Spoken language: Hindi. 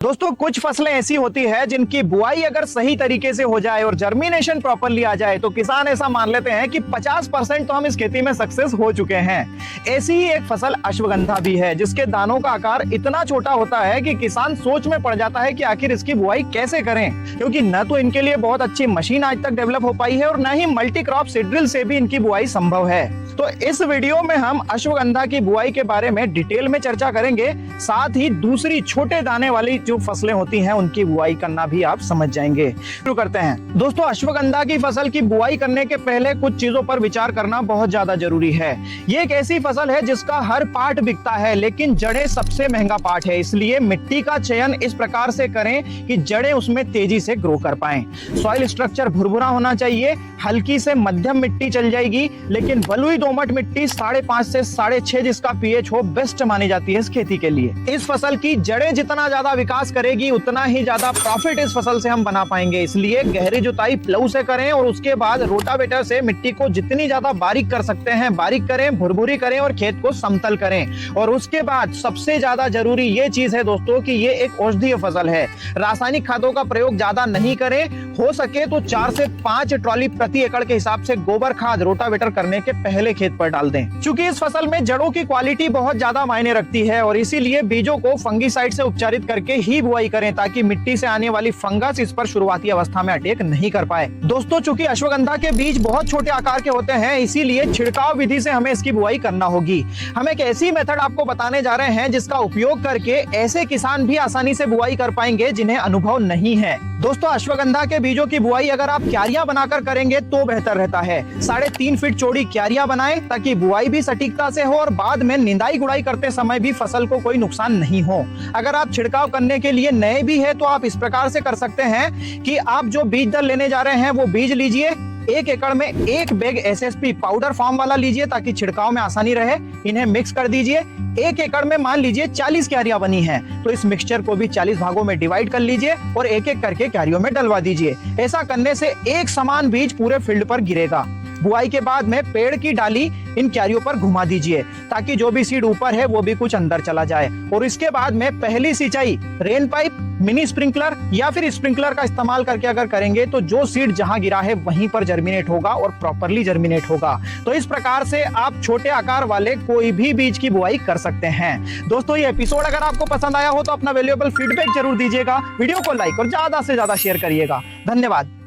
दोस्तों कुछ फसलें ऐसी होती है जिनकी बुआई अगर सही तरीके से हो जाए और जर्मिनेशन प्रॉपरली आ जाए तो किसान ऐसा मान लेते हैं कि 50% तो हम इस खेती में सक्सेस हो चुके हैं। ऐसी ही एक फसल अश्वगंधा भी है जिसके दानों का आकार इतना छोटा होता है कि किसान सोच में पड़ जाता है कि आखिर इसकी बुआई कैसे करें, क्योंकि न तो इनके लिए बहुत अच्छी मशीन आज तक डेवलप हो पाई है और न ही मल्टी क्रॉप सीड से भी इनकी बुआई संभव है। तो इस वीडियो में हम अश्वगंधा की बुआई के बारे में डिटेल में चर्चा करेंगे, साथ ही दूसरी छोटे दाने वाली जो फसलें होती हैं उनकी बुआई करना भी आप समझ जाएंगे। शुरू करते हैं। दोस्तों अश्वगंधा की फसल की बुआई करने के पहले कुछ चीजों पर विचार करना बहुत ज्यादा जरूरी है। ये एक ऐसी फसल है जिसका हर पार्ट बिकता है लेकिन जड़ें सबसे महंगा पार्ट है, इसलिए मिट्टी का चयन इस प्रकार से करें कि जड़ें उसमें तेजी से ग्रो कर पाएं। सॉइल स्ट्रक्चर भुरभुरा होना चाहिए, हल्की से मध्यम मिट्टी चल जाएगी लेकिन बलुई दोमट मिट्टी 5.5 से 6.5 जिसका पीएच हो बेस्ट मानी जाती है इस खेती के लिए। इस फसल की जड़ें जितना ज्यादा विकास करेगी उतना ही ज्यादा प्रॉफिट इस फसल से हम बना पाएंगे, इसलिए गहरी जुताई प्लाऊ से करें और उसके बाद रोटावेटर से मिट्टी को जितनी ज्यादा बारीक कर सकते हैं बारीक करें, भुरभुरी करें और खेत को समतल करें। और उसके बाद सबसे ज्यादा जरूरी ये चीज है दोस्तों कि ये एक औषधीय फसल है। रासायनिक खादों का प्रयोग ज्यादा नहीं करें, हो सके तो 4 से 5 ट्रॉली प्रति एकड़ के हिसाब से गोबर खाद रोटावेटर करने के पहले खेत पर डाल दें। चूंकि इस फसल में जड़ों की क्वालिटी बहुत ज्यादा मायने रखती है और इसीलिए बीजों को फंगीसाइड से उपचारित करके ही बुआई करें ताकि मिट्टी से आने वाली फंगस इस पर शुरुआती अवस्था में अटैक नहीं कर पाए। दोस्तों चूंकि अश्वगंधा के बीज बहुत छोटे आकार के होते हैं इसीलिए छिड़काव विधि से हमें इसकी बुआई करना होगी। हम एक ऐसी मेथड आपको बताने जा रहे हैं जिसका उपयोग करके ऐसे किसान भी आसानी से बुआई कर पाएंगे जिन्हें अनुभव नहीं है। दोस्तों अश्वगंधा के बीजों की बुआई अगर आप क्यारियां बनाकर करेंगे तो बेहतर रहता है। 3.5 फीट चौड़ी क्यारियां बनाएं ताकि बुआई भी सटीकता से हो और बाद में निंदाई गुड़ाई करते समय भी फसल को कोई नुकसान नहीं हो। अगर आप छिड़काव करने के लिए नए भी है तो आप इस प्रकार से कर सकते हैं कि आप जो बीज दर लेने जा रहे हैं वो बीज लीजिए। 1 एकड़ में 1 बैग एसएसपी पाउडर फॉर्म वाला लीजिए ताकि छिड़काव में आसानी रहे। इन्हें मिक्स कर दीजिए। 1 एकड़ में मान लीजिए 40 क्यारियां बनी हैं, तो इस मिक्सचर को भी 40 भागों में डिवाइड कर लीजिए और एक एक करके क्यारियों में डलवा दीजिए। ऐसा करने से एक समान बीज पूरे फील्ड पर गिरेगा। बुआई के बाद में पेड़ की डाली इन क्यारियों पर घुमा दीजिए ताकि जो भी सीड ऊपर है वो भी कुछ अंदर चला जाए। और इसके बाद में पहली सिंचाई रेन पाइप, मिनी स्प्रिंकलर या फिर स्प्रिंकलर का इस्तेमाल करके अगर करेंगे तो जो सीड जहां गिरा है वहीं पर जर्मिनेट होगा और प्रॉपरली जर्मिनेट होगा। तो इस प्रकार से आप छोटे आकार वाले कोई भी बीज की बुआई कर सकते हैं। दोस्तों ये एपिसोड अगर आपको पसंद आया हो तो अपना वैल्यूएबल फीडबैक जरूर दीजिएगा, वीडियो को लाइक और ज्यादा से ज्यादा शेयर करिएगा। धन्यवाद।